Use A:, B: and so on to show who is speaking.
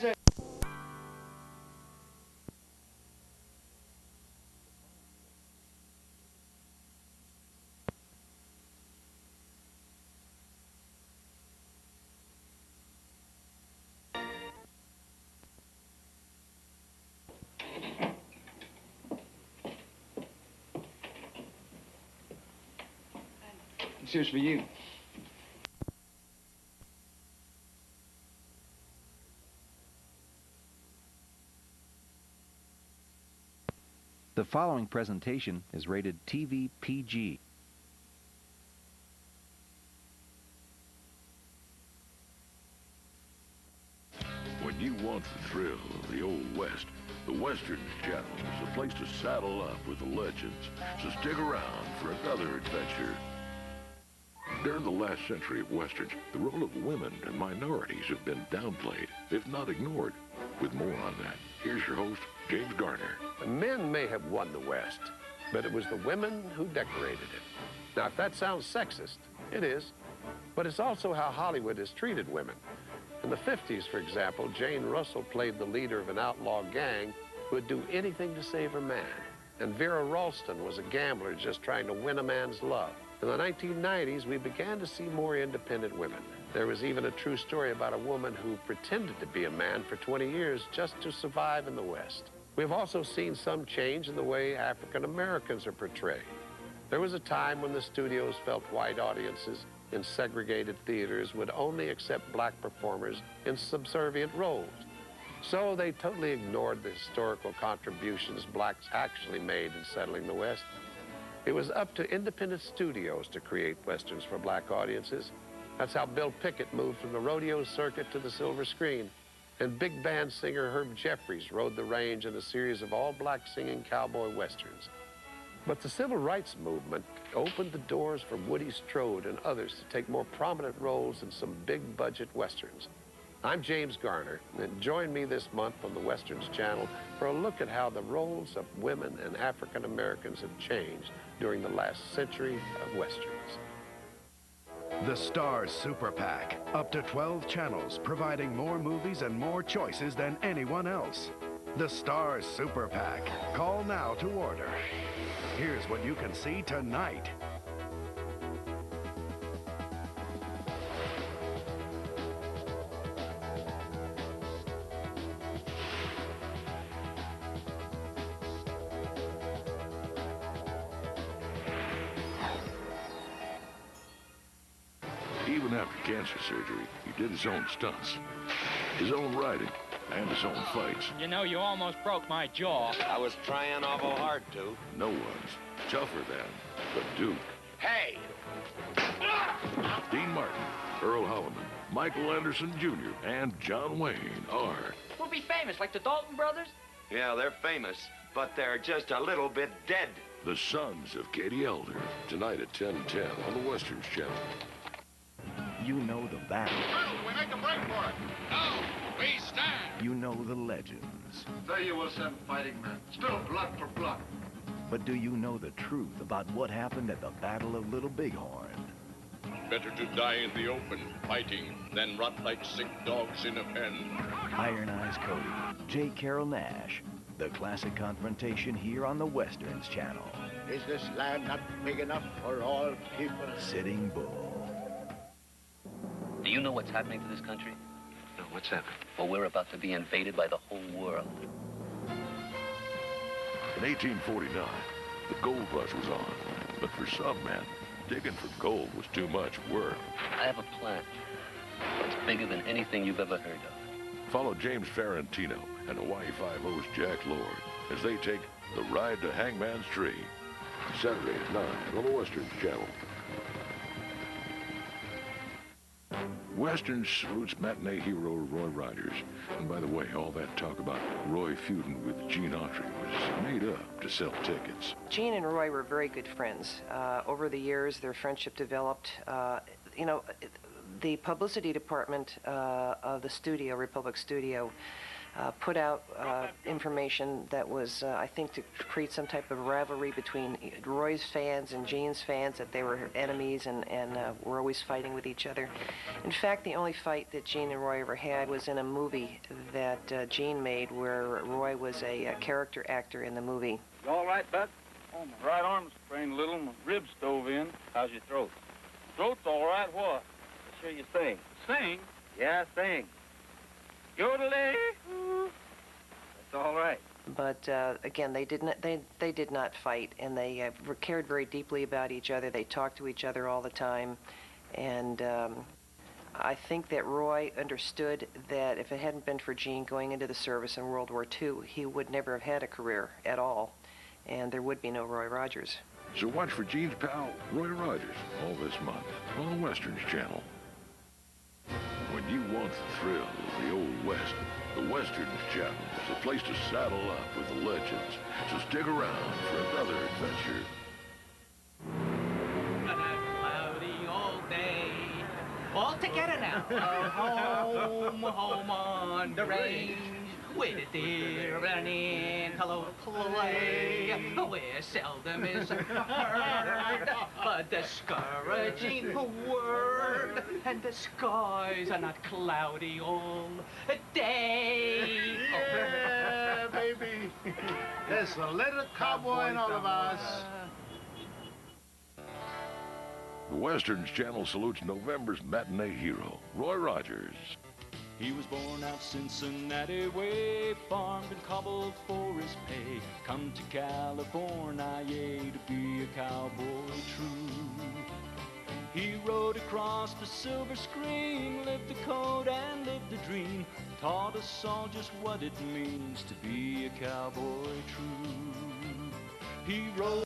A: pleasure. This here's for you.
B: The following presentation is rated TV PG.
C: When you want the thrill of the Old West, the Westerns Channel is the place to saddle up with the legends. So stick around for another adventure. During the last century of Westerns, the role of women and minorities have been downplayed, if not ignored. With more on that, here's your host, James Garner.
D: The men may have won the West, but it was the women who decorated it. Now, if that sounds sexist, it is. But it's also how Hollywood has treated women. In the 50s, for example, Jane Russell played the leader of an outlaw gang who would do anything to save her man. And Vera Ralston was a gambler just trying to win a man's love. In the 1990s, we began to see more independent women. There was even a true story about a woman who pretended to be a man for 20 years just to survive in the West. We've also seen some change in the way African Americans are portrayed. There was a time when the studios felt white audiences in segregated theaters would only accept black performers in subservient roles. So they totally ignored the historical contributions blacks actually made in settling the West. It was up to independent studios to create Westerns for black audiences. That's how Bill Pickett moved from the rodeo circuit to the silver screen. And big band singer Herb Jeffries rode the range in a series of all-black singing cowboy westerns. But the civil rights movement opened the doors for Woody Strode and others to take more prominent roles in some big-budget westerns. I'm James Garner, and join me this month on the Westerns Channel for a look at how the roles of women and African Americans have changed during the last century of westerns.
E: The Stars Super PAC, up to 12 channels, providing more movies and more choices than anyone else. The Stars Super PAC. Call now to order. Here's what you can see tonight.
C: Even after cancer surgery, he did his own stunts, his own writing, and his own fights.
F: You know, you almost broke my jaw.
G: I was trying awful hard to.
C: No one's tougher than the Duke.
G: Hey!
C: Dean Martin, Earl Holliman, Michael Anderson Jr., and John Wayne are...
F: We'll be famous like the Dalton brothers.
G: Yeah, they're famous, but they're just a little bit dead.
C: The Sons of Katie Elder, tonight at 10:10 on the Westerns Channel.
B: You know the battle.
H: We make a break for it. No, we stand.
B: You know the legends.
H: There you will send fighting men. Still blood for blood.
B: But do you know the truth about what happened at the Battle of Little Bighorn?
I: Better to die in the open, fighting, than rot like sick dogs in a pen.
B: Iron Eyes Cody, J. Carroll Nash. The classic confrontation here on the Westerns Channel.
J: Is this land not big enough for all people?
B: Sitting Bull.
K: Do you know what's happening to this country?
G: No, what's happening?
K: Well, we're about to be invaded by the whole world.
C: In 1849, the gold rush was on, but for some men, digging for gold was too much work.
K: I have a plan. It's bigger than anything you've ever heard of.
C: Follow James Ferrantino and Hawaii Five-O's Jack Lord as they take the ride to Hangman's Tree. Saturday at 9 on the Westerns Channel. Westerns salutes matinee hero Roy Rogers. And by the way, all that talk about Roy feuding with Gene Autry was made up to sell tickets.
L: Gene and Roy were very good friends. Over the years, their friendship developed. You know, the publicity department of the studio, Republic Studio, put out information that was, I think, to create some type of rivalry between Roy's fans and Gene's fans, that they were enemies and were always fighting with each other. In fact, the only fight that Gene and Roy ever had was in a movie that Gene made, where Roy was a character actor in the movie.
M: You all right, Buck? Oh, my right arm's sprained a little, my ribs stove in. How's your throat? Throat's all right, what?
N: Let's hear you sing.
M: Sing?
N: Yeah, sing. Yodeling. That's all right.
L: But again, they did not fight, and they cared very deeply about each other. They talked to each other all the time, and I think that Roy understood that if it hadn't been for Gene going into the service in World War II, he would never have had a career at all, and there would be no Roy Rogers.
C: So watch for Gene's pal, Roy Rogers, all this month on the Westerns Channel. When you want the thrill of the Old West, the Westerns Channel is a place to saddle up with the legends. So stick around for another adventure.
F: Cloudy all day. All together now. Home on the range. With the deer running, hello play, where seldom is heard a discouraging word, and the skies are not cloudy all day.
J: Yeah, baby. There's a little cowboy in all of us.
C: The Westerns Channel salutes November's matinee hero, Roy Rogers.
O: He was born out Cincinnati way, farmed and cobbled for his pay. Come to California to be a cowboy true. He rode across the silver screen, lived the code and lived the dream. Taught us all just what it means to be a cowboy true. He rode